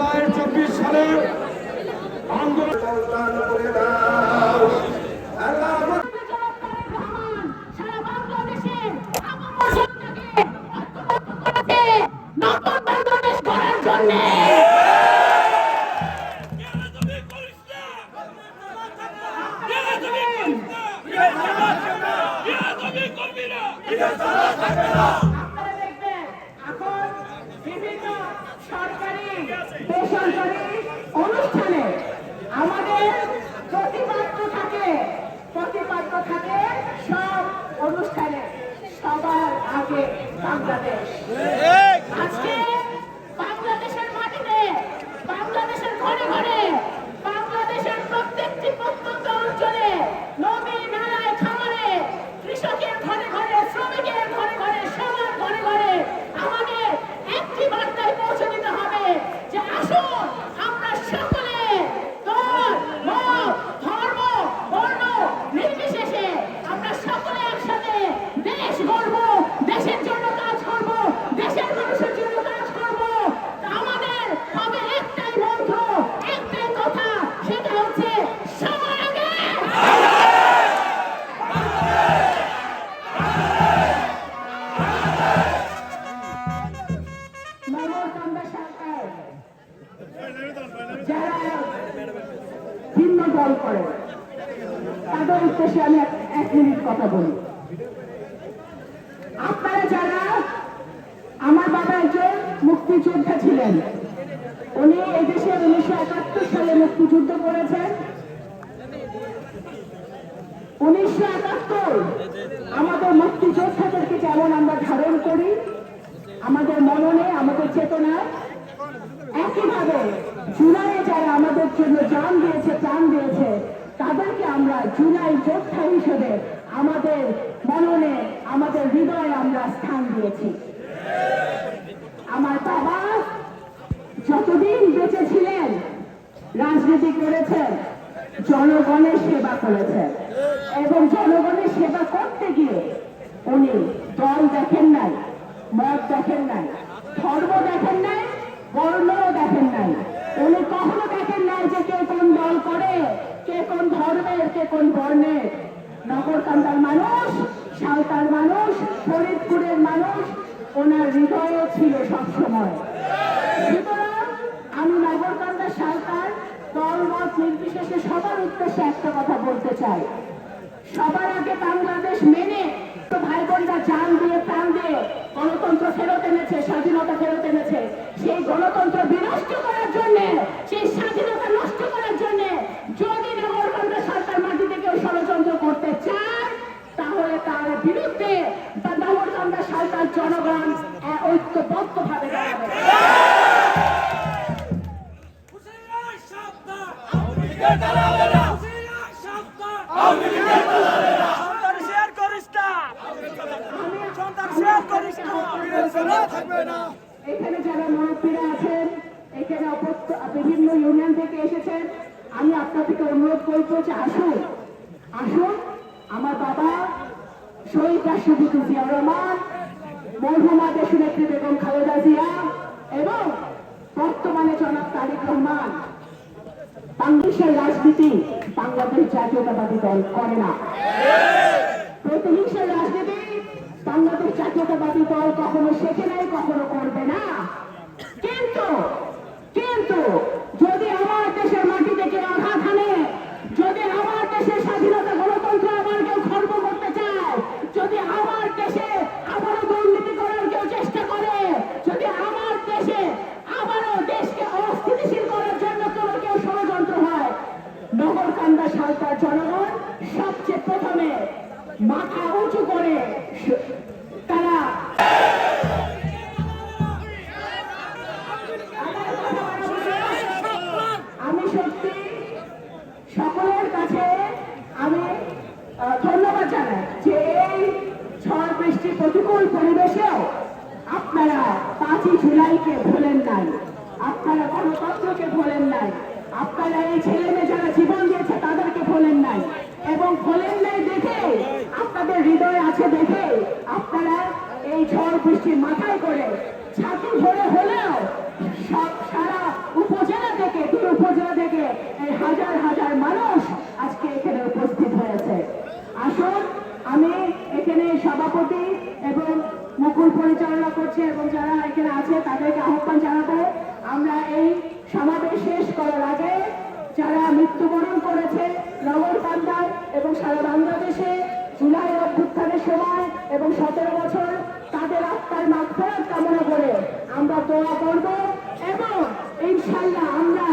জুলাই 24 সালের আন্দোলন করে দাও। বিভিন্ন সরকারি বেসরকারি অনুষ্ঠানে আমাদের প্রতিপাদ্য থাকে সব অনুষ্ঠানে সবার আগে বাংলাদেশ। আজকে বাংলাদেশের মাটিতে, বাংলাদেশের ঘরে ঘরে, বাংলাদেশের প্রত্যেকটি প্রত্যন্ত অঞ্চলে, নদী নালায় খামারে, কৃষকের ঘরে ঘরে, শ্রমিকের ঘরে ঘরে, সবার ঘরে ঘরে আমাদের একটি বার্তায় পৌঁছে দিতে হবে যে আসুন আমরা সকলে দল, মত, ধর্ম, বর্ণ নির্বিশেষে আমরা সকলে একসাথে দেশ গড়ব, দেশের জন্য কাজ করব, দেশের মানুষের জন্য কাজ করব। আমাদের হবে একটাই মন্ত্র, একটাই কথা, সেটা হচ্ছে সবার আগে যারা ভিন্ন দল করে তাদের উদ্দেশ্যে আমি 1 মিনিট কথা বলি। আপনারা যারা, আমার বাবা একজন মুক্তিযোদ্ধা ছিলেন, উনি এদেশে 1971 সালে মুক্তিযুদ্ধ করেছেন। 1971 আমাদের মুক্তিযোদ্ধাদেরকে যেমন আমরা ধারণ করি আমাদের মননে, আমাদের চেতনায়, একইভাবে জুলাইয়ে যারা আমাদের জন্য জান দিয়েছে, প্রাণ দিয়েছে, তাদেরকে আমরা জুলাই যোদ্ধা হিসেবে আমাদের মননে, আমাদের হৃদয়ে আমরা স্থান দিয়েছি। আমার বাবা যতদিন বেঁচে ছিলেন রাজনীতি করেছেন, জনগণের সেবা করেছেন, এবং জনগণের সেবা করতে গিয়ে উনি দল দেখেন নাই, মত দেখেন নাই, ধর্ম দেখেন নাই, বর্ণও দেখেন নাই। উনি কখনো দেখেন নাই যে কে কোন দল করে, কে কোন ধর্মের, কে কোন বর্ণের। নগরকান্দার মানুষ, সাঁওতাল মানুষ, ফরিদপুরের মানুষ ওনার হৃদয়ে ছিল সবসময়। সুতরাং আমি নগরকান্দা সাঁওতাল দল মত নির্বিশেষে সবার উদ্দেশ্যে একটা কথা বলতে চাই, সবার আগে বাংলাদেশ মেনে ভাই বোনরা জান দিয়ে, প্রাণ দিয়ে গণতন্ত্র ফেরত এনেছে, স্বাধীনতা ফেরত এনেছে। সেই গণতন্ত্র বিনষ্ট করার জন্য, সেই স্বাধীনতা নষ্ট করার জন্য যদি নগরকান্দা সাঁওতাল মাটিতে কেউ ষড়যন্ত্র করতে চায় তাহলে তার বিরুদ্ধে নগরকান্দা সাঁওতাল জনগণ ঐক্যবদ্ধভাবে দাঁড়াবে। এখানে যারা মুরব্বীরা আছেন, এখানে বিভিন্ন ইউনিয়ন থেকে এসেছেন, আমি আপনাদেরকে অনুরোধ করবো যে আসুন, আসুন আমার বাবা শহীদ রাষ্ট্রপতি জিয়াউর রহমান, মরহুমা দেশনেত্রী বেগম খালেদা জিয়া এবং বর্তমানে জনাব তারেক রহমান। বাংলাদেশের রাজনীতি বাংলাদেশ জাতীয়তাবাদী দল করে না। প্রতিহিংসার রাজনীতি বাংলাদেশ জাতীয়তাবাদী দল কখনো শেখে নাই, কখনো করবে না। কিন্তু কিন্তু যদি আমার দেশের মাটিতে কেউ আঘাত হানে, যদি আমার দেশের স্বাধীনতা গণতন্ত্র আবার কেউ খর্ব করতে চায়, যদি আমার দেশে আবারও দুর্নীতি করার কেউ চেষ্টা করে, যদি আমার দেশে আবারও দেশকে অস্থিতিশীল করার জন্য কেউ ষড়যন্ত্র হয়, নগরকান্দা সাঁওতাল জনগণ সবচেয়ে প্রথমে মাথা উঁচু করে তারা আমি সত্যি সকলের কাছে আমি ধন্যবাদ জানাই যে এই ঝড় বৃষ্টি প্রতিকূল পরিবেশেও আপনারা 5ই জুলাইকে ভোলেন নাই, আপনারা গণতন্ত্রকে ভোলেন নাই, আপনারা এই ছেলে মেয়ে যারা জীবন দিয়েছে তাদেরকে ভোলেন নাই, এবং ভোলেন নাই দেখে আপনাদের হৃদয় আছে দেখে আপনারা এই ঝড় বৃষ্টি মাথায় করে ছাতি ভরে হলেও সারা এখানে সভাপতি এবং মুকুল পরিচালনা করছে এবং যারা এখানে আছে তাদেরকে আহ্বান জানাবো আমরা এই সমাবেশ শেষ করার আগে যারা মৃত্যুবরণ করেছে নগরকান্দায় এবং সারা বাংলাদেশে জুলাই অভ্যুত্থানের সময় এবং 17 বছর তাদের আত্মার মাগফিরাত কামনা করে আমরা দোয়া করব এবং ইনশাআল্লাহ আমরা